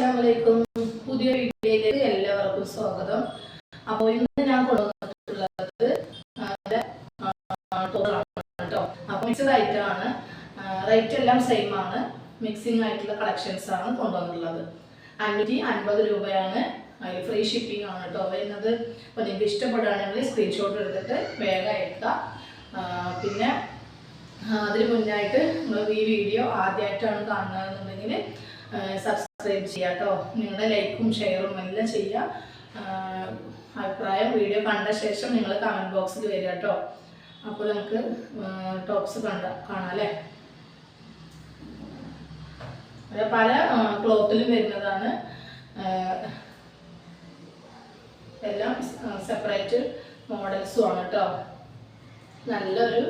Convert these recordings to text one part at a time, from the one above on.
അസ്സലാമലൈക്കും. പുതിയ വീഡിയോയിലേക്ക് എല്ലാവർക്കും സ്വാഗതം. അപ്പോൾ ഇന്ന് ഞാൻ കൊണ്ടുവന്നിട്ടുള്ളത് കേട്ടോ. അപ്പോൾ മിക്സഡ് ഐറ്റം ആണ്, റേറ്റ് എല്ലാം സെയിം ആണ്. മിക്സിംഗ് ആയിട്ടുള്ള കളക്ഷൻസ് ആണ് കൊണ്ടുവന്നിട്ടുള്ളത്. 550 രൂപയാണ്. അതിൽ ഫ്രീ ഷിപ്പിംഗ് ആണ് കേട്ടോ വരുന്നത്. അപ്പോൾ നിങ്ങൾക്ക് ഇഷ്ടപ്പെടുകയാണെങ്കിൽ സ്ക്രീൻഷോട്ട് എടുത്തിട്ട് വേഗം അയക്കുക. പിന്നെ അതിന് മുന്നായിട്ട് നിങ്ങൾ ഈ വീഡിയോ ആദ്യമായിട്ടാണ് കാണുന്നതെന്നുണ്ടെങ്കിൽ സബ്സ്ക്രൈബ് ചെയ്യുക കേട്ടോ. നിങ്ങളുടെ ലൈക്കും ഷെയറും എല്ലാം ചെയ്യുക. അഭിപ്രായം വീഡിയോ കണ്ട ശേഷം നിങ്ങൾ കമൻറ്റ് ബോക്സിൽ വരിക കേട്ടോ. അപ്പോൾ നമുക്ക് ടോപ്സ് കാണാം അല്ലേ. പല ക്ലോത്തിലും വരുന്നതാണ്. എല്ലാം സെപ്പറേറ്റ് മോഡൽസും ആണ് കേട്ടോ. നല്ലൊരു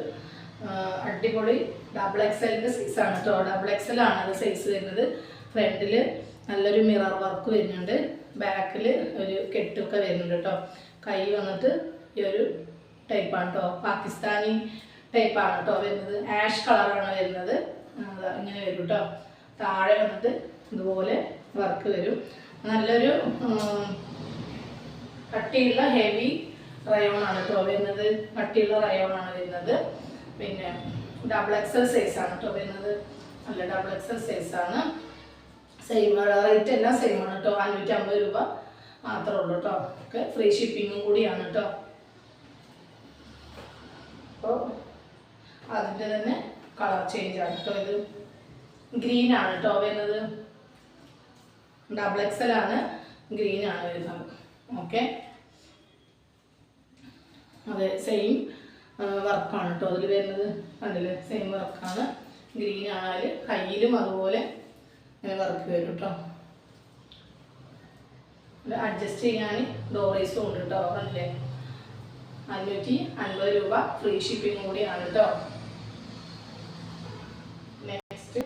അടിപൊളി ഡബിൾ എക്സലിൻ്റെ സൈസാണ് കേട്ടോ. ഡബിൾ എക്സൽ ആണ് അത് സൈസ് വരുന്നത്. ഫ്രണ്ടിൽ നല്ലൊരു മിറർ വർക്ക് വരുന്നുണ്ട്. ബാക്കിൽ ഒരു കെട്ടൊക്കെ വരുന്നുണ്ട് കേട്ടോ. കൈ വന്നിട്ട് ഈ ഒരു ടൈപ്പാണ് കേട്ടോ. പാകിസ്ഥാനി ടൈപ്പാണ് കേട്ടോ വരുന്നത്. ആഷ് കളറാണ് വരുന്നത്. ഇങ്ങനെ വരും കേട്ടോ. താഴെ വന്നിട്ട് ഇതുപോലെ വർക്ക് വരും. നല്ലൊരു കട്ടിയുള്ള ഹെവി റയോൺ ആണ് കേട്ടോ വരുന്നത്. കട്ടിയുള്ള റയോൺ ആണ് വരുന്നത്. പിന്നെ ഡബിൾ എക്സൽ സൈസാണ് കേട്ടോ വരുന്നത്. നല്ല ഡബിൾ എക്സൽ സൈസാണ്. സെയിം റേറ്റ് എല്ലാം സെയിം ആണ് കേട്ടോ. 550 രൂപ മാത്രമേ ഉള്ളൂ കേട്ടോ. ഒക്കെ ഫ്രീ ഷിപ്പിങ്ങും കൂടിയാണ് കേട്ടോ. അപ്പോൾ അതിൻ്റെ തന്നെ കളർ ചേഞ്ച് ആണ് കേട്ടോ. ഇത് ഗ്രീൻ ആണ് കേട്ടോ വരുന്നത്. ഡബിൾ എക്സൽ ആണ്, ഗ്രീൻ ആണ് വരുന്നത്. ഓക്കെ, അതെ സെയിം വർക്കാണ് കേട്ടോ അതിൽ വരുന്നത്. കണ്ടില്ലേ, സെയിം വർക്കാണ്. ഗ്രീൻ ആണെങ്കിൽ കയ്യിലും അതുപോലെ വർക്ക് വരും കേട്ടോ. അഡ്ജസ്റ്റ് ചെയ്യാൻ ഡോറീസും ഉണ്ട് കേട്ടോ. കണ്ടില്ലേ, 550 രൂപ ഫ്രീ ഷിപ്പിംഗ് കൂടിയാണ് കേട്ടോ. നെക്സ്റ്റ്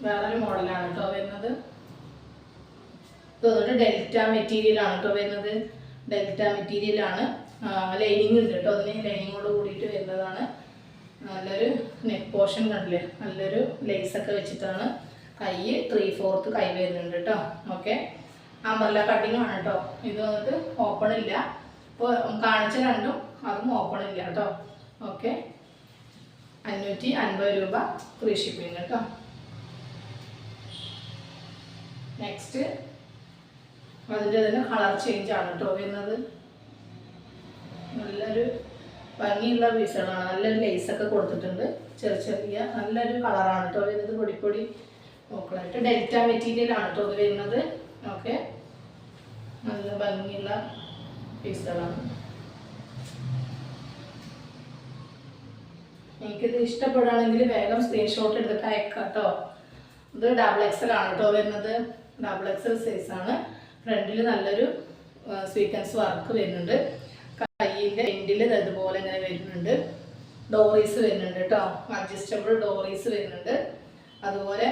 വേറൊരു മോഡലാണ് കേട്ടോ വരുന്നത്. ഇത് ഡെൽറ്റ മെറ്റീരിയൽ ആണ് കേട്ടോ വരുന്നത്. ഡെൽറ്റ മെറ്റീരിയൽ ആണ്. ലൈനിങ് ഉണ്ട് കേട്ടോ. അതിന് ലൈനിങ്ങോട് കൂടിയിട്ട് വരുന്നതാണ്. നല്ലൊരു നെക്ക് പോർഷൻ കണ്ടില്ലേ, നല്ലൊരു ലേസൊക്കെ വെച്ചിട്ടാണ്. കൈ 3/4 കൈ വരുന്നുണ്ട് കേട്ടോ. ഓക്കെ, അമ്പർല കട്ടിങ് ആണ് കേട്ടോ. ഇത് വന്നിട്ട് ഓപ്പൺ ഇല്ല. ഇപ്പോൾ കാണിച്ച രണ്ടും അതും ഓപ്പൺ ഇല്ല കേട്ടോ. ഓക്കെ, 550 രൂപ ഫ്രീ ഷിപ്പിംഗ് കേട്ടോ. നെക്സ്റ്റ് അതിൻ്റെ തന്നെ കളർ ചേഞ്ച് ആണ് കേട്ടോ വരുന്നത്. നല്ലൊരു ഭംഗിയുള്ള പീസുകളാണ്. നല്ലൊരു ലേസൊക്കെ കൊടുത്തിട്ടുണ്ട്. ചെറിയ നല്ലൊരു കളറാണ് കേട്ടോ വരുന്നത്. പൊടിപ്പൊടി നോക്കലായിട്ട് ഡെൽറ്റ മെറ്റീരിയൽ ആണ് കേട്ടോ ഇത് വരുന്നത്. ഓക്കെ, നല്ല ഭംഗിയുള്ള പീസുകളാണ്. എനിക്കിത് ഇഷ്ടപ്പെടുകയാണെങ്കിൽ വേഗം സ്ക്രീൻഷോട്ട് എടുത്തിട്ട് അയക്കാം കേട്ടോ. ഇത് ഡബിൾ എക്സൽ ആണ് കേട്ടോ വരുന്നത്. ഡബിൾ എക്സൽ സൈസാണ്. ഫ്രണ്ടിൽ നല്ലൊരു സ്വീക്കൻസ് വർക്ക് വരുന്നുണ്ട്. കയ്യിൻ്റെ എൻഡിൽ അതുപോലെ ഇങ്ങനെ വരുന്നുണ്ട്. ഡോറീസ് വരുന്നുണ്ട് കേട്ടോ. അഡ്ജസ്റ്റബിൾ ഡോറീസ് വരുന്നുണ്ട്. അതുപോലെ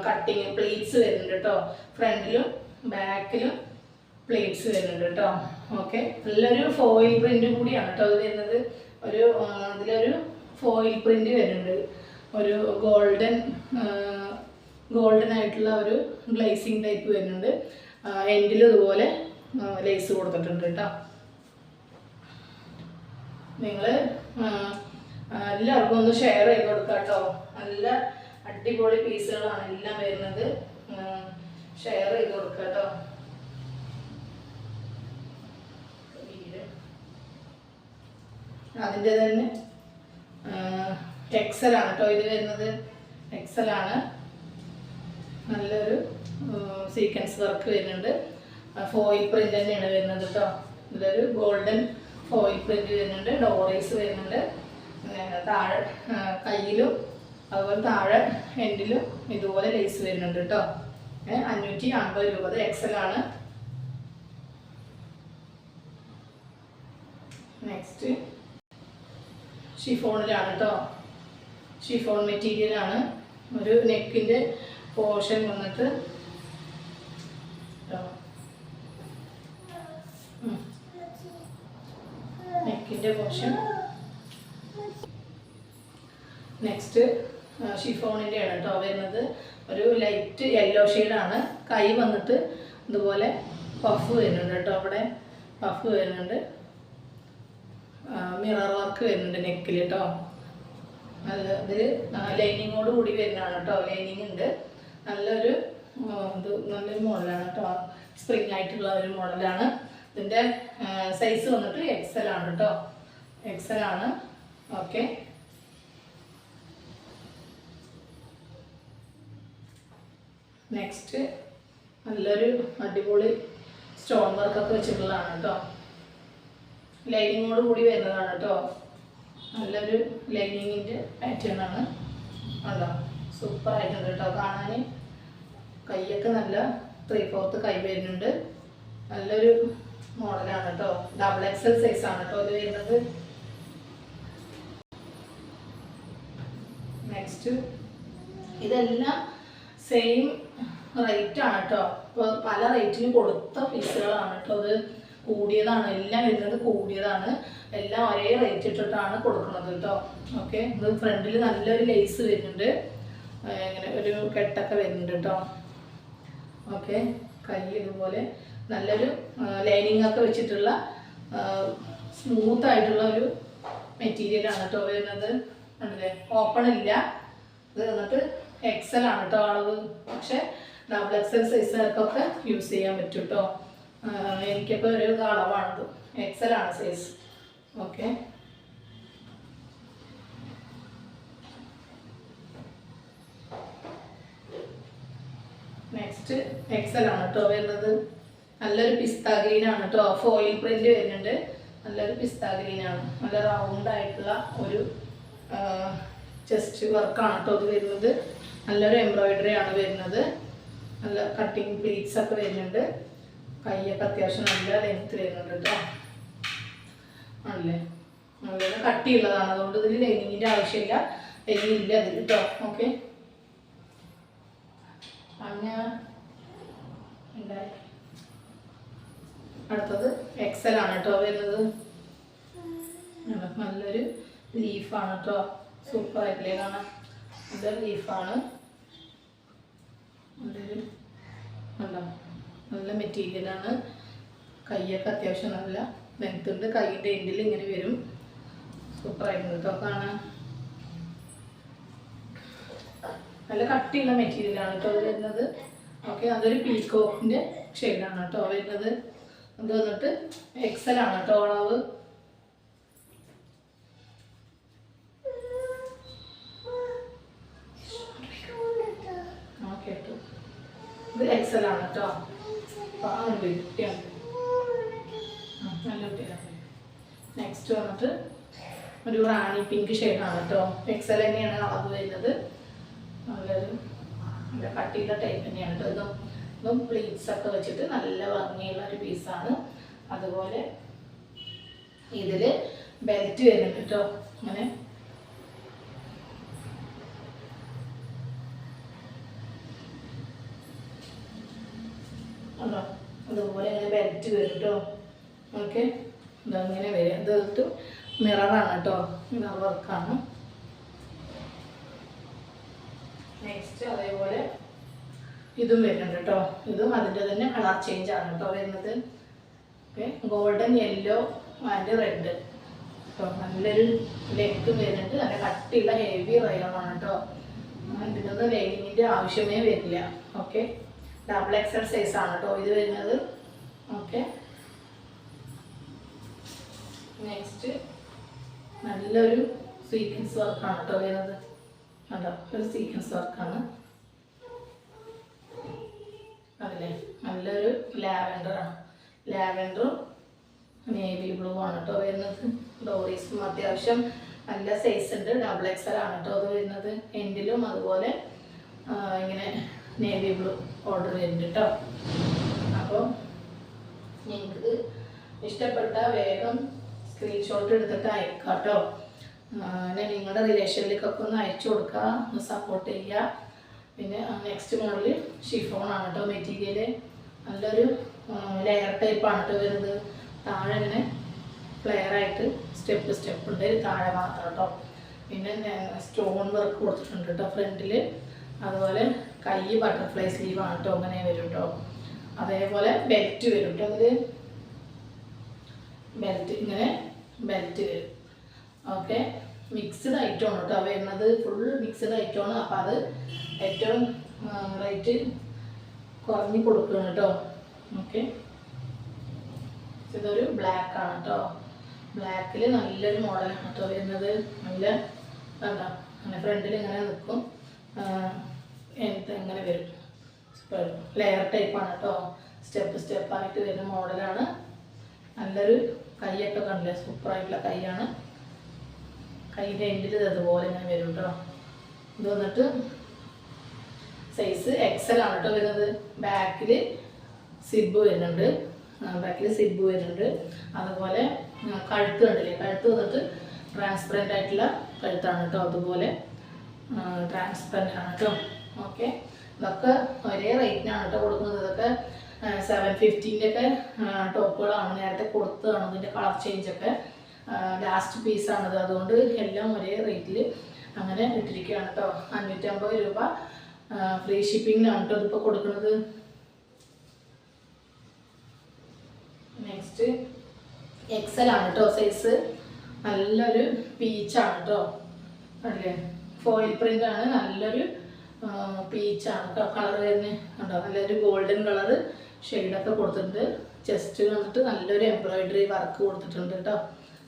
കട്ടിങ് പ്ലേറ്റ്സ് വരുന്നുണ്ട് കേട്ടോ. ഫ്രണ്ടിലും ബാക്കിലും പ്ലേറ്റ്സ് വരുന്നുണ്ട് കേട്ടോ. ഓക്കെ, നല്ലൊരു ഫോയിൽ പ്രിന്റ് കൂടിയാണ് കേട്ടോ ഇത് വരുന്നത്. അതിലൊരു ഫോയിൽ പ്രിന്റ് വരുന്നുണ്ട്. ഒരു ഗോൾഡൻ ആയിട്ടുള്ള ഒരു ഗ്ലേസിങ് ടൈപ്പ് വരുന്നുണ്ട്. എൻഡിൽ ഇതുപോലെ ലേസ് കൊടുത്തിട്ടുണ്ട് കേട്ടോ. നിങ്ങൾ എല്ലാവർക്കും ഒന്ന് ഷെയർ ചെയ്ത് കൊടുക്കുക കേട്ടോ. നല്ല അടിപൊളി പീസുകളാണ് എല്ലാം വരുന്നത്. ഷെയർ ചെയ്ത് കൊടുക്കുക കേട്ടോ. അതിൻ്റെ തന്നെ എക്സൽ ആണ് കേട്ടോ ഇത് വരുന്നത്. എക്സൽ ആണ്. നല്ലൊരു സീക്വൻസ് വർക്ക് വരുന്നുണ്ട്. ഫോയിൽ പ്രിന്റ് തന്നെയാണ് വരുന്നത് കേട്ടോ. ഇതിലൊരു ഗോൾഡൻ ഫോയിൽ പ്രിന്റ് വരുന്നുണ്ട്. ഡോറീസ് വരുന്നുണ്ട്. താഴെ കയ്യിലും അതുപോലെ താഴെ എൻഡിലും ഇതുപോലെ ലേസ് വരുന്നുണ്ട് കേട്ടോ. 550 രൂപ. എക്സൽ ആണ്. നെക്സ്റ്റ് ഷിഫോണിലാണ് കേട്ടോ. ഷിഫോൺ മെറ്റീരിയൽ ആണ്. ഒരു നെക്കിൻ്റെ പോർഷൻ വന്നിട്ട് നെക്കിൻ്റെ പോർഷൻ. നെക്സ്റ്റ് ഷിഫോണിൻ്റെ ആണ് കേട്ടോ വരുന്നത്. ഒരു ലൈറ്റ് യെല്ലോ ഷെയ്ഡാണ്. കൈ വന്നിട്ട് ഇതുപോലെ പഫ് വരുന്നുണ്ട് കേട്ടോ. അവിടെ പഫ് വരുന്നുണ്ട്. മിറർ വർക്ക് വരുന്നുണ്ട് നെക്കിൽ കേട്ടോ. നല്ല ഇതിൽ ലൈനിങ്ങോട് കൂടി വരുന്നതാണ് കേട്ടോ. ലൈനിങ് ഉണ്ട്. നല്ലൊരു നല്ലൊരു മോഡലാണ് കേട്ടോ. സ്പ്രിങ് ആയിട്ടുള്ള ഒരു മോഡലാണ്. ഇതിൻ്റെ സൈസ് വന്നിട്ട് XL ആണ് കേട്ടോ. XL ആണ്. ഓക്കെ, നെക്സ്റ്റ് നല്ലൊരു അടിപൊളി സ്റ്റോൺ വർക്കൊക്കെ വെച്ചിട്ടുള്ളതാണ് കേട്ടോ. ലൈനിങ്ങോട് കൂടി വരുന്നതാണ് കേട്ടോ. നല്ലൊരു ലൈനിങ്ങിൻ്റെ പാറ്റേൺ ആണ്. അല്ലോ സൂപ്പർ ആയിട്ടുണ്ട് കേട്ടോ കാണാൻ. കൈയൊക്കെ നല്ല 3/4 കൈ വരുന്നുണ്ട്. നല്ലൊരു മോഡലാണ് കേട്ടോ. XXL സൈസാണ് കേട്ടോ ഇത് വരുന്നത്. നെക്സ്റ്റ് ഇതെല്ലാം സെയിം റേറ്റ് ആണ് കേട്ടോ. ഇപ്പോൾ പല റേറ്റിന് കൊടുത്ത പീസുകളാണ് കേട്ടോ. ഇത് കൂടിയതാണ്, എല്ലാം വരുന്നത് കൂടിയതാണ്. എല്ലാം ഒരേ റേറ്റ് ഇട്ടിട്ടാണ് കൊടുക്കുന്നത് കേട്ടോ. ഓക്കെ, ഇത് ഫ്രണ്ടിൽ നല്ലൊരു ലേസ് വരുന്നുണ്ട്. ഇങ്ങനെ ഒരു കെട്ടൊക്കെ വരുന്നുണ്ട് കേട്ടോ. ഓക്കെ, കൈ ഇതുപോലെ നല്ലൊരു ലൈനിങ് ഒക്കെ വെച്ചിട്ടുള്ള സ്മൂത്ത് ആയിട്ടുള്ള ഒരു മെറ്റീരിയലാണ് കേട്ടോ വരുന്നത്. അല്ലേ, ഓപ്പൺ ഇല്ല. ഇത് വന്നിട്ട് XL ആണ് കേട്ടോ അളവ്. പക്ഷെ XXL സൈസുകാർക്കൊക്കെ യൂസ് ചെയ്യാൻ പറ്റും കേട്ടോ. എനിക്കിപ്പോൾ ഒരു അളവാണിത്. XL ആണ് സൈസ്. ഓക്കെ, നെക്സ്റ്റ് XL ആണ് കേട്ടോ വരുന്നത്. നല്ലൊരു പിസ്ത ഗ്രീൻ ആണ് കേട്ടോ. ഫോയിൽ പ്രിന്റ് വരുന്നുണ്ട്. നല്ലൊരു പിസ്ത ഗ്രീൻ ആണ്. നല്ല റൗണ്ട് ആയിട്ടുള്ള ഒരു ചെസ്റ്റ് വർക്കാണ് കേട്ടോ ഇത് വരുന്നത്. നല്ലൊരു എംബ്രോയിഡറി ആണ് വരുന്നത്. നല്ല കട്ടിങ് പ്ലീറ്റ്സ് ഒക്കെ വരുന്നുണ്ട്. കൈയൊക്കെ അത്യാവശ്യം നല്ല ലെങ്ത് വരുന്നുണ്ട് കേട്ടോ. ആണല്ലേ, നല്ല കട്ടിയുള്ളതാണ്. അതുകൊണ്ട് ഇതിൽ ലൈനിങ്ങിൻ്റെ ആവശ്യമില്ല. ലൈനിങ് ഇല്ല അതിൽ കേട്ടോ. ഓക്കെ, അങ്ങനെ അടുത്തത് XL ആണ് കേട്ടോ വരുന്നത്. നല്ലൊരു ലീഫാണ് കേട്ടോ. സൂപ്പർ ആയിട്ടില്ലേ കാണാം. നല്ലൊരു ലീഫാണ്. നല്ലൊരു നല്ല മെറ്റീരിയലാണ്. കൈയൊക്കെ അത്യാവശ്യം നല്ല ലെങ്ത് ഉണ്ട്. കൈയിൻ്റെ എൻഡിൽ ഇങ്ങനെ വരും. സൂപ്പറായിട്ടുണ്ട് കേട്ടോ കാണാൻ. നല്ല കട്ടിയുള്ള മെറ്റീരിയലാണ് കേട്ടോ വരുന്നത്. ഓക്കെ, അതൊരു പീക്കോക്കിൻ്റെ ഷെയ്ഡാണ് കേട്ടോ വരുന്നത്. അത് വന്നിട്ട് XL ആണ് കേട്ടോ അളവ്. ഓക്കെ, ഇത് XL ആണ് കേട്ടോ. കുട്ടിയാണ്, നല്ല കുട്ടിയാണ്. നെക്സ്റ്റ് വന്നിട്ട് ഒരു റാണി പിങ്ക് ഷെയ്ഡാണ് കേട്ടോ. XL തന്നെയാണ് അളവ് വരുന്നത്. നല്ലൊരു നല്ല കട്ടിയുള്ള ടൈപ്പ് തന്നെയാണ് കേട്ടോ. ഇതും പ്ലീറ്റ്സ് ഒക്കെ വെച്ചിട്ട് നല്ല ഭംഗിയുള്ള ഒരു പീസാണ്. അതുപോലെ ഇതിൽ ബെൽറ്റ് വരുന്നുണ്ട് കേട്ടോ. അങ്ങനെ അതുപോലെ ഇങ്ങനെ ബെൽറ്റ് വരും കേട്ടോ. ഓക്കെ, ഇതങ്ങനെ വരും. ഇത് മിററാണ് കേട്ടോ. മിറർ വർക്കാണ്. നെക്സ്റ്റ് അതേപോലെ ഇതും വരുന്നുണ്ട് കേട്ടോ. ഇതും അതിൻ്റെ തന്നെ കളർ ചേഞ്ച് ആണ് കേട്ടോ വരുന്നത്. Okay, golden yellow and red കേട്ടോ. നല്ലൊരു ലെഗ് വരുന്നുണ്ട്. നല്ല കട്ടിയുള്ള ഹെവി റയോണാണ് കേട്ടോ. ഇതിനൊന്നും ലൈനിങ്ങിൻ്റെ ആവശ്യമേ വരില്ല. ഓക്കെ, XXL സൈസാണ് കേട്ടോ ഇത് വരുന്നത്. ഓക്കെ, നെക്സ്റ്റ് നല്ലൊരു സീക്വൻസ് വർക്കാണ് കേട്ടോ വരുന്നത്. കണ്ടോ, ഒരു സീക്വൻസ് വർക്കാണ്. അതല്ലേ, നല്ലൊരു ലാവൻഡറാണ്. ലാവൻഡറും നേവി ബ്ലൂ ആണ് കേട്ടോ വരുന്നത്. ഡോറീസും അത്യാവശ്യം നല്ല സൈസ് ഉണ്ട്. XXL ആണ് കേട്ടോ അത് വരുന്നത്. എൻഡിലും അതുപോലെ ഇങ്ങനെ നേവി ബ്ലൂ ഓർഡർ വരുന്നുണ്ട് കേട്ടോ. അപ്പോൾ നിങ്ങൾക്ക് ഇഷ്ടപ്പെട്ട വേഗം സ്ക്രീൻഷോട്ട് എടുത്തിട്ട് അയക്കാം കേട്ടോ. നിങ്ങളുടെ റിലേഷനിലേക്കൊക്കെ ഒന്ന് അയച്ചു കൊടുക്കുക, ഒന്ന് സപ്പോർട്ട് ചെയ്യുക. പിന്നെ നെക്സ്റ്റ് മോഡൽ ഷിഫോണാണ് കേട്ടോ മെറ്റീരിയൽ. നല്ലൊരു ലെയർ ടൈപ്പാണ് കേട്ടോ വരുന്നത്. താഴെ ഇങ്ങനെ ഫ്ലെയറായിട്ട് സ്റ്റെപ്പ് ഉണ്ട്. താഴെ മാത്രം കേട്ടോ. പിന്നെ സ്റ്റോൺ വർക്ക് കൊടുത്തിട്ടുണ്ട് കേട്ടോ ഫ്രണ്ടിൽ. അതുപോലെ കൈ ബട്ടർഫ്ലൈ സ്ലീവാണ് കേട്ടോ, അങ്ങനെ വരും കേട്ടോ. അതേപോലെ ബെൽറ്റ് വരും കേട്ടോ, അതിൽ ബെൽറ്റ് ഇങ്ങനെ ബെൽറ്റ് വരും. ഓക്കെ, മിക്സ്ഡ് ഐറ്റമാണ് കേട്ടോ വരുന്നത്, ഫുൾ മിക്സ്ഡ് ഐറ്റമാണ്. അപ്പം അത് ഏറ്റവും റേറ്റ് കുറഞ്ഞ് കൊടുക്കണം കേട്ടോ. ഓക്കെ, ഇതൊരു ബ്ലാക്ക് ആണ് കേട്ടോ. ബ്ലാക്കിൽ നല്ലൊരു മോഡലാണ് കേട്ടോ വരുന്നത്. നല്ല എന്താ അങ്ങനെ ഫ്രണ്ടിൽ ഇങ്ങനെ നിൽക്കും, എങ്ങനെ വരും, ലെയർ ടൈപ്പാണ് കേട്ടോ. സ്റ്റെപ്പായിട്ട് വരുന്ന മോഡലാണ്. നല്ലൊരു കൈയൊക്കെ കണ്ടില്ലേ, സൂപ്പറായിട്ടുള്ള കൈയാണ്. കൈൻ്റെ എൻഡിൽ അതുപോലെ ഇങ്ങനെ വരും കേട്ടോ. ഇത് വന്നിട്ട് സൈസ് XL ആണ് കേട്ടോ വരുന്നത്. ബാക്കിൽ സിബ് വരുന്നുണ്ട്, അതുപോലെ കഴുത്ത് കണ്ടില്ലേ, കഴുത്ത് വന്നിട്ട് ട്രാൻസ്പെറൻ്റ് ആയിട്ടുള്ള കഴുത്താണ് കേട്ടോ. അതുപോലെ ട്രാൻസ്പെറൻ്റ് ആണ് കേട്ടോ. ഓക്കെ, ഇതൊക്കെ ഒരേ റേറ്റിനാണ് കേട്ടോ കൊടുക്കുന്നത്. ഇതൊക്കെ 750-ൻ്റെ ടോപ്പുകളാണ്, നേരത്തെ കൊടുത്തതാണ്. ഇതിൻ്റെ കളർ ചേഞ്ചൊക്കെ ലാസ്റ്റ് പീസാണിത്, അതുകൊണ്ട് എല്ലാം ഒരേ റേറ്റിൽ അങ്ങനെ ഇട്ടിരിക്കുകയാണ് കേട്ടോ. 550 രൂപ ഫ്രീ ഷിപ്പിങ്ങിനാണ് കേട്ടോ ഇതിപ്പോൾ കൊടുക്കുന്നത്. നെക്സ്റ്റ് XL ആണ് കേട്ടോ സൈസ്. നല്ലൊരു പീച്ചാണ് കേട്ടോ, അല്ലേ, ഫോയിൽ പ്രിൻ്റ് ആണ്. നല്ലൊരു പീച്ചാണ് കളർ വരുന്നത് കണ്ടോ. നല്ലൊരു ഗോൾഡൻ കളർ ഷെയ്ഡൊക്കെ കൊടുത്തിട്ടുണ്ട്. ചെസ്റ്റ് വന്നിട്ട് നല്ലൊരു എംബ്രോയിഡറി വർക്ക് കൊടുത്തിട്ടുണ്ട് കേട്ടോ.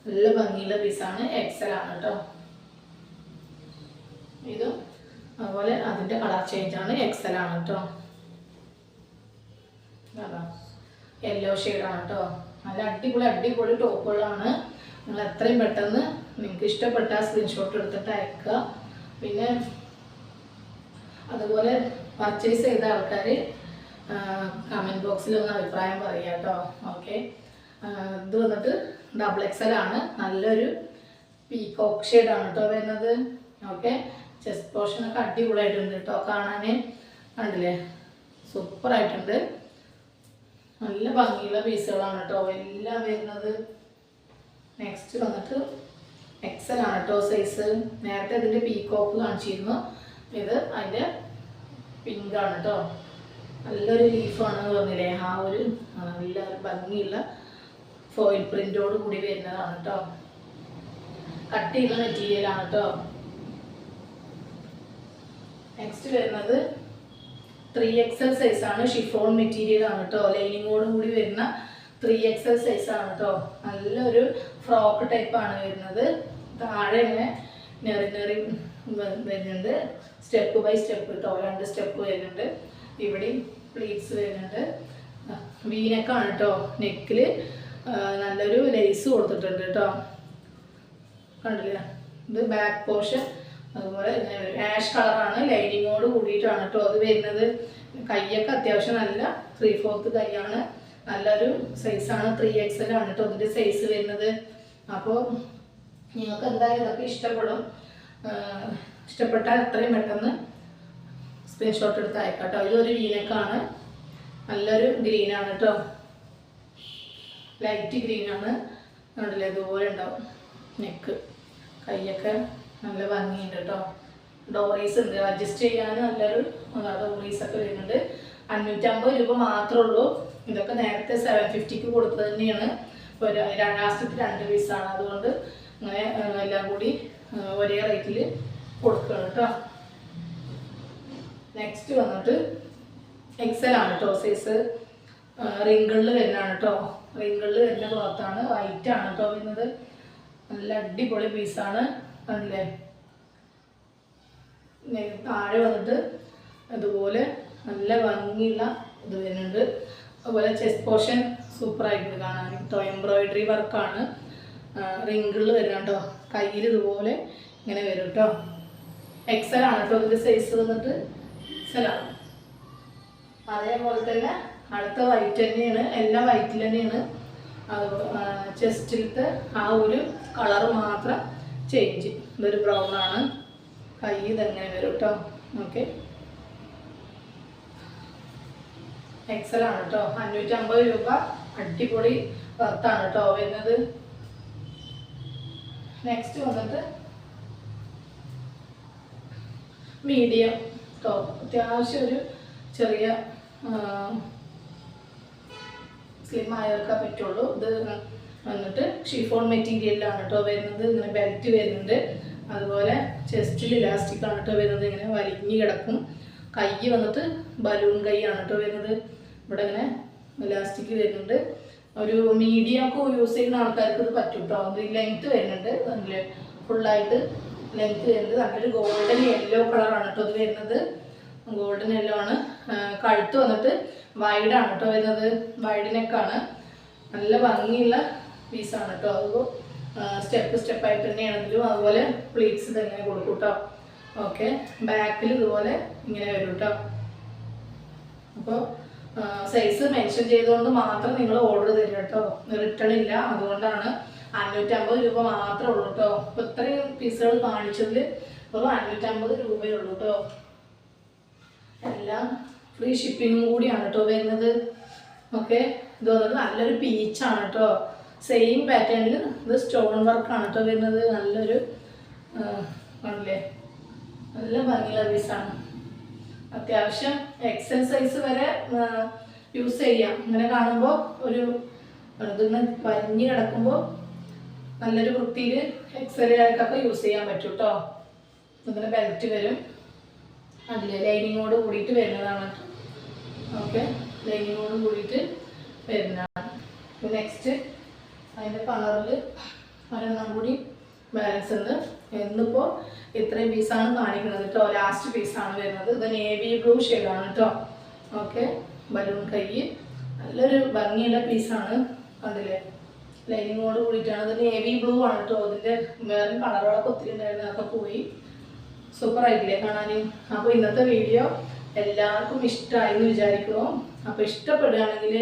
നല്ല ഭംഗിയുള്ള പീസാണ്. XL ആണ് കേട്ടോ. ഇതും അതുപോലെ അതിൻ്റെ കളർ ചേഞ്ചാണ്, XL ആണ് കേട്ടോ. യെല്ലോ ഷെയ്ഡാണ് കേട്ടോ. നല്ല അടിപൊളി ടോപ്പുകളാണ്. നിങ്ങൾ എത്രയും പെട്ടെന്ന് നിങ്ങൾക്ക് ഇഷ്ടപ്പെട്ട സ്ക്രീൻഷോട്ട് എടുത്തിട്ട് അയക്കുക. പിന്നെ അതുപോലെ പർച്ചേസ് ചെയ്ത ആൾക്കാർ കമൻറ്റ് ബോക്സിൽ ഒന്ന് അഭിപ്രായം പറയുക കേട്ടോ. ഓക്കെ, ഇത് വന്നിട്ട് XXL ആണ്. നല്ലൊരു പീകോക്ക് ഷെയ്ഡാണ് കേട്ടോ വരുന്നത്. ഓക്കെ, ചെസ്റ്റ് പോർഷനൊക്കെ അടിപൊളിയായിട്ടുണ്ട് കേട്ടോ. കാണാൻ കണ്ടില്ലേ, സൂപ്പറായിട്ടുണ്ട്. നല്ല ഭംഗിയുള്ള പീസുകളാണ് കേട്ടോ എല്ലാം വരുന്നത്. നെക്സ്റ്റ് വന്നിട്ട് XL ആണ് കേട്ടോ സൈസ്. നേരത്തെ ഇതിൻ്റെ പീകോക്ക് കാണിച്ചിരുന്നു, ഇത് അതിൻ്റെ പിങ്കാണ് കേട്ടോ. നല്ലൊരു ലീഫാണ് പറഞ്ഞില്ലേ, ആ ഒരു നല്ല ഭംഗിയുള്ള ഫോയിൽ പ്രിൻ്റോട് കൂടി വരുന്നതാണ് കേട്ടോ. കട്ട് ചെയ്യുന്ന മെറ്റീരിയലാണ് കേട്ടോ. നെക്സ്റ്റ് വരുന്നത് 3XL സൈസാണ്. ഷിഫോൺ മെറ്റീരിയൽ ആണ് കേട്ടോ. ലൈനിങ്ങോട് കൂടി വരുന്ന 3XL സൈസാണ് കേട്ടോ. നല്ലൊരു ഫ്രോക്ക് ടൈപ്പാണ് വരുന്നത്. താഴെ ഇങ്ങനെ നെറി വരുന്നുണ്ട്, സ്റ്റെപ്പ് ബൈ സ്റ്റെപ്പ് കേട്ടോ. 2 സ്റ്റെപ്പ് വരുന്നുണ്ട്. ഇവിടെയും പ്ലീറ്റ്സ് വരുന്നുണ്ട്. വീനക്കാണ് കേട്ടോ. നെക്കിൽ നല്ലൊരു ലേസ് കൊടുത്തിട്ടുണ്ട് കേട്ടോ, കണ്ടില്ല. ഇത് ബാക്ക് പോർഷൻ അതുപോലെ ആഷ് കളറാണ്, ലൈനിങ്ങോട് കൂടിയിട്ടാണ് കേട്ടോ അത് വരുന്നത്. കൈയൊക്കെ അത്യാവശ്യം നല്ല 3/4 കൈയാണ്. നല്ലൊരു സൈസാണ്. 3XL ആണ് കേട്ടോ ഇതിൻ്റെ സൈസ് വരുന്നത്. അപ്പോൾ നിങ്ങൾക്ക് എന്തായാലും ഇതൊക്കെ ഇഷ്ടപ്പെടും. ഇഷ്ടപ്പെട്ടാൽ എത്രയും പെട്ടെന്ന് സ്ക്രീൻഷോട്ട് എടുത്ത് അയക്കാം കേട്ടോ. ഇതൊരു വീനക്കാണ്. നല്ലൊരു ഗ്രീനാണ് കേട്ടോ, ലൈറ്റ് ഗ്രീനാണ്. കണ്ടില്ലേ, ഇതുപോലെ ഉണ്ടാവും നെക്ക്. കൈയൊക്കെ നല്ല ഭംഗിയുണ്ട് കേട്ടോ. ഡോറീസ് ഉണ്ട്, അഡ്ജസ്റ്റ് ചെയ്യാൻ നല്ലൊരു ഡോറീസൊക്കെ വരുന്നുണ്ട്. 550 രൂപ മാത്രമേ ഉള്ളൂ. ഇതൊക്കെ നേരത്തെ 750-ക്ക് കൊടുത്തത് തന്നെയാണ്. ഇപ്പോൾ ലാസ്റ്റത്തെ 2 പീസാണ്, അതുകൊണ്ട് അങ്ങനെ എല്ലാം കൂടി ഒരേ റേറ്റിൽ കൊടുക്കുകയാണ് കേട്ടോ. നെക്സ്റ്റ് വന്നിട്ട് XL ആണ് കേട്ടോ സൈസ്. റിങ്കിളിൽ വരുന്നതാണ് കേട്ടോ. റിങ്കിളിൽ വരുന്ന ക്ലോത്താണ്. വൈറ്റ് ആണ് കേട്ടോ വരുന്നത്. നല്ല അടിപൊളി പീസാണ്, കണ്ടില്ലേ. താഴെ വന്നിട്ട് അതുപോലെ നല്ല ഭംഗിയുള്ള ഇത് വരുന്നുണ്ട്. അതുപോലെ ചെസ്റ്റ് പോർഷൻ സൂപ്പറായിട്ടുണ്ട് കാണാൻ കേട്ടോ. എംബ്രോയിഡറി വർക്കാണ്. റിങ്കിളിൽ വരുന്ന കേട്ടോ. കയ്യിൽ ഇതുപോലെ ഇങ്ങനെ വരും കേട്ടോ. XL ആണ് കേട്ടോ ഇതിൻ്റെ സൈസ് വന്നിട്ട്. XL ആണ്. അതേപോലെ തന്നെ അടുത്ത വൈറ്റ് തന്നെയാണ്, എല്ലാം വൈറ്റിൽ തന്നെയാണ്. ചെസ്റ്റിലത്തെ ആ ഒരു കളർ മാത്രം ചേഞ്ച്. ഇതൊരു ബ്രൗൺ ആണ്. കൈ ഇതെങ്ങനെ വരും കേട്ടോ. ഓക്കെ, XL ആണ് കേട്ടോ. 550 രൂപ. അടിപൊളി വർത്താണ് കേട്ടോ വരുന്നത്. നെക്സ്റ്റ് വന്നിട്ട് മീഡിയം ടോപ്പ്, അത്യാവശ്യം ഒരു ചെറിയ സ്ലിം ആയവർക്കേ പറ്റുള്ളൂ. ഇത് വന്നിട്ട് ഷിഫോൺ മെറ്റീരിയലിലാണ് കേട്ടോ വരുന്നത്. ഇങ്ങനെ ബെൽറ്റ് വരുന്നുണ്ട്, അതുപോലെ ചെസ്റ്റിൽ ഇലാസ്റ്റിക് ആണ് കേട്ടോ വരുന്നത്. ഇങ്ങനെ വലിഞ്ഞ് കിടക്കും. കൈ വന്നിട്ട് ബലൂൺ കൈ ആണ് കേട്ടോ വരുന്നത്. ഇവിടെ ഇങ്ങനെ ഇലാസ്റ്റിക് വരുന്നുണ്ട്. ഒരു മീഡിയം ഒക്കെ യൂസ് ചെയ്യുന്ന ആൾക്കാർക്ക് ഇത് പറ്റും കേട്ടോ. അത് ലെങ്ത്ത് വരുന്നുണ്ട്, നല്ല ഫുള്ളായിട്ട് ലെങ്ത്ത് വരുന്നത്. നല്ലൊരു ഗോൾഡൻ യെല്ലോ കളറാണ് കേട്ടോ ഇത് വരുന്നത്. ഗോൾഡൻ യെല്ലോ ആണ്. കഴുത്ത് വന്നിട്ട് വൈഡാണ് കേട്ടോ വരുന്നത്, വൈഡ് നെക്കാണ്. നല്ല ഭംഗിയുള്ള പീസാണ് കേട്ടോ. അത് സ്റ്റെപ്പായിട്ട് തന്നെയാണെങ്കിലും അതുപോലെ പ്ലീറ്റ്സ് ഇതെങ്ങനെ കൊടുക്കും കേട്ടോ. ഓക്കെ, ബാക്കിൽ ഇതുപോലെ ഇങ്ങനെ വരും കേട്ടോ. അപ്പോൾ സൈസ് മെൻഷൻ ചെയ്തുകൊണ്ട് മാത്രം നിങ്ങൾ ഓർഡർ തരിക കേട്ടോ. റിട്ടേൺ ഇല്ല, അതുകൊണ്ടാണ് 550 രൂപ മാത്രമേ ഉള്ളൂ കേട്ടോ. അപ്പോൾ ഇത്രയും പീസുകൾ കാണിച്ചതിൽ ഒരു 550 രൂപയേ ഉള്ളൂ കേട്ടോ. എല്ലാം ഫ്രീ ഷിപ്പിങ്ങും കൂടിയാണ് കേട്ടോ വരുന്നത്. ഓക്കെ, ഇത് വന്നിട്ട് നല്ലൊരു പീച്ചാണ് കേട്ടോ. സെയിം പാറ്റേണിൽ ഇത് സ്റ്റോൺ വർക്കാണ് കേട്ടോ വരുന്നത്. നല്ലൊരു ആണല്ലേ, നല്ല ഭംഗിയുള്ള പീസാണ്. അത്യാവശ്യം എക്സൽ സൈസ് വരെ യൂസ് ചെയ്യാം. ഇങ്ങനെ കാണുമ്പോൾ ഒരു ഇതിങ്ങനെ വലിഞ്ഞ് കിടക്കുമ്പോൾ നല്ലൊരു വൃത്തിയിൽ എക്സലുകാർക്കൊക്കെ യൂസ് ചെയ്യാൻ പറ്റും കേട്ടോ. ഇങ്ങനെ ബെൽറ്റ് വരും, അതിൽ ലൈനിങ്ങോട് കൂടിയിട്ട് വരുന്നതാണ്. ഓക്കെ, ലൈനിങ്ങോട് കൂടിയിട്ട് വരുന്നതാണ്. അപ്പോൾ നെക്സ്റ്റ് അതിൻ്റെ കളറിൽ ഒരെണ്ണം കൂടി ബാലൻസ് ഉണ്ട്. എന്നിപ്പോൾ ഇത്രയും പീസാണ് കാണിക്കുന്നത് കേട്ടോ. ലാസ്റ്റ് പീസാണ് വരുന്നത്. ഇത് നേവി ബ്ലൂ ഷെയ്ഡാണ് കേട്ടോ. ഓക്കെ, ബലൂൺ കൈ, നല്ലൊരു ഭംഗിയുള്ള പീസാണ്. കണ്ടില്ലേ, ലൈനിങ്ങോട് കൂടിയിട്ടാണ്. ഇത് നേവി ബ്ലൂ ആണ് കേട്ടോ. ഇതിൻ്റെ വേറെ കളറുകളൊക്കെ ഒത്തിരി ഉണ്ടായിരുന്നു, അതൊക്കെ പോയി. സൂപ്പർ ആയിട്ടില്ലേ കാണാൻ? അപ്പോൾ ഇന്നത്തെ വീഡിയോ എല്ലാവർക്കും ഇഷ്ടമായി എന്ന് വിചാരിക്കുന്നു. അപ്പോൾ ഇഷ്ടപ്പെടുകയാണെങ്കിൽ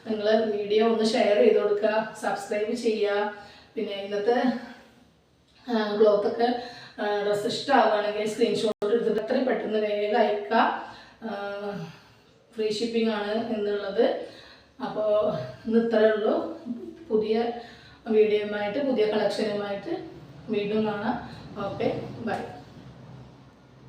നിങ്ങൾ വീഡിയോ ഒന്ന് ഷെയർ ചെയ്ത് കൊടുക്കുക, സബ്സ്ക്രൈബ് ചെയ്യുക. പിന്നെ ഇന്നത്തെ ക്ലോത്തൊക്കെ ഡ്രസ്സ് ഇഷ്ടമാവുകയാണെങ്കിൽ സ്ക്രീൻഷോട്ട് എടുത്തിട്ട് എത്രയും പെട്ടെന്ന് വേഗം അയക്കുക. ഫ്രീ ഷിപ്പിംഗ് ആണ് എന്നുള്ളത്. അപ്പോൾ ഇന്ന് ഇത്രയേ ഉള്ളൂ. പുതിയ വീഡിയോയുമായിട്ട് പുതിയ കളക്ഷനുമായിട്ട് വീണ്ടും കാണാം. Okay, by.